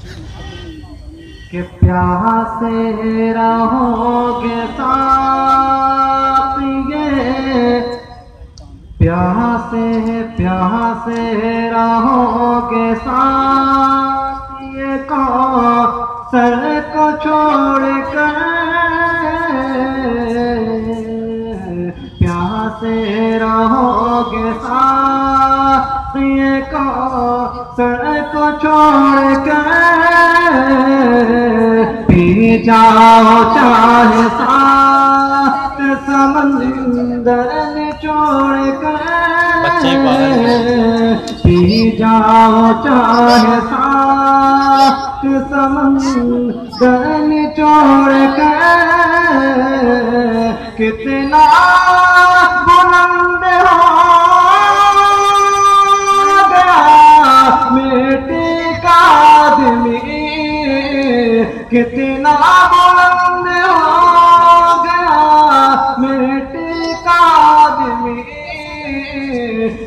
कि प्यासे रहोगे साथिए, प्यासे प्यासे रहोगे साथिए को सर को छोड़ कर, प्यासे रहोगे साथिए को सर को छोड़ कर, पी जाओ चाहे सात समंदर निचोड़ कर, पी जाओ चाहे सात समंदर निचोड़ कर, कितना बुलंद हो गया मिट्टी का आदमी, कितना बुलंद हो गया मिट्टी का आदमी,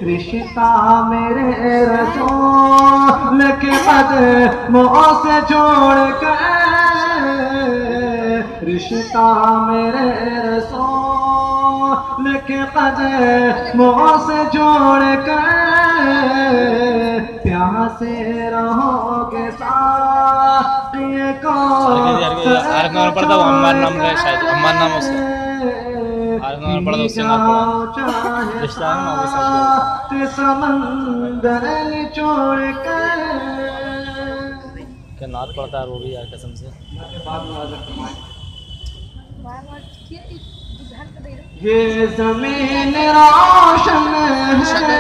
रिश्ता मेरे रसूल के कदमों से जोड़ कर, रिश्ता मेरे रसूल के कदमों से जोड़ कर, प्यासे रहोगे साथिए को पड़ता वो हमारा नाम है, शायद हमारा नाम उसका पड़ता उससे नाम समंदर निचोड़ कर, क्या नाद पड़ता है वो भी यार कसम से। ये जमीन रोशन है,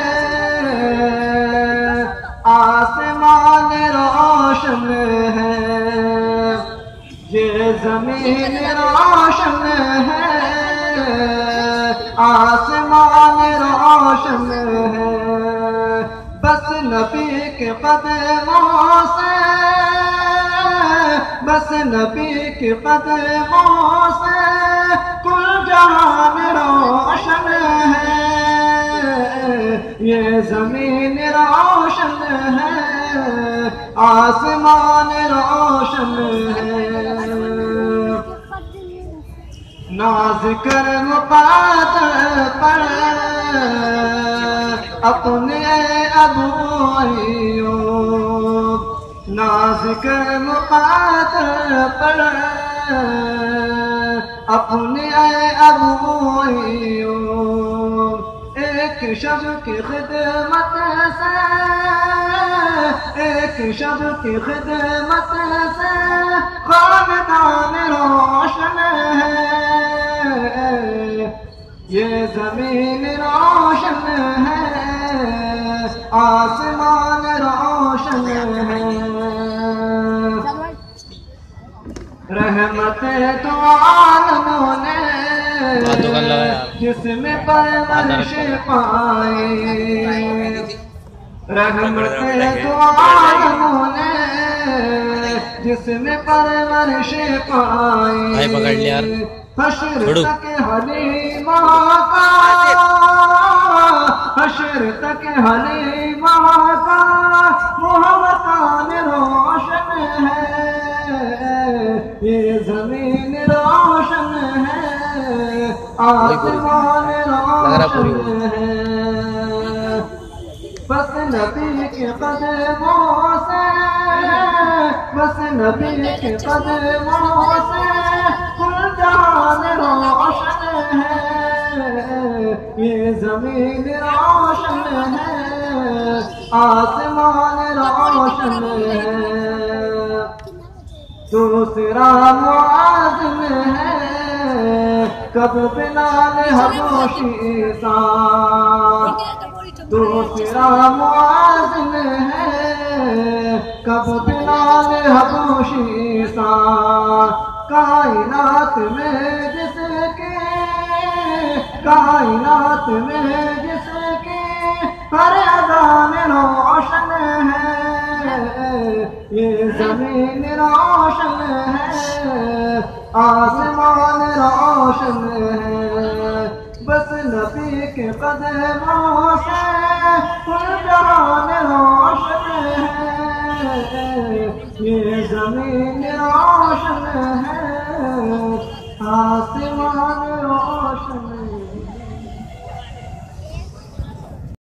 आसमान रोशन है, ये जमीन रोशन है, आसमान रोशन है, बस नबी के कदमों से, बस नबी के कदमों से कुल जहान रोशन है, ये जमीन रोशन है, आसमान रोशन है, नाज कर मुक़ादर पर अपने अबू अय्यूब, नाज कर मुक़ादर पर अपने अबू अय्यूब, एक शब की खिदमत से, एक शब की खिदमत से खानदान रोशन है, ये जमीन रोशन है, आसमान रोशन है, रहमत तो आलमों ने जिसमें परवरिश पाई, रहमत तो आलमों ने जिसमें परवरिश पाई, हश्र तक हलीमा का, हश्र तक हलीमा का मोहब्बतान रोशन है, ये जमीन रोशन है, आसमान रोशन है, बस नबी के कदमों से, बस नबी के कदमों से कुल जहान रोशन है, ये जमीन रोशन है, आसमान रोशन है, दूसरा मुआज़िन है कब बिलाल हबशी सा, दूसरा मुआज़िन है कब बिलाल हबशी सा, कायनात में जिसके, कायनात में जिसके हर अदा में रोशन है, ये जमीन रोशन है, आसमान रोशन है, बस नबी के कदमों से कुल जहान रोशन है, ये ज़मीन रोशन है, आसमान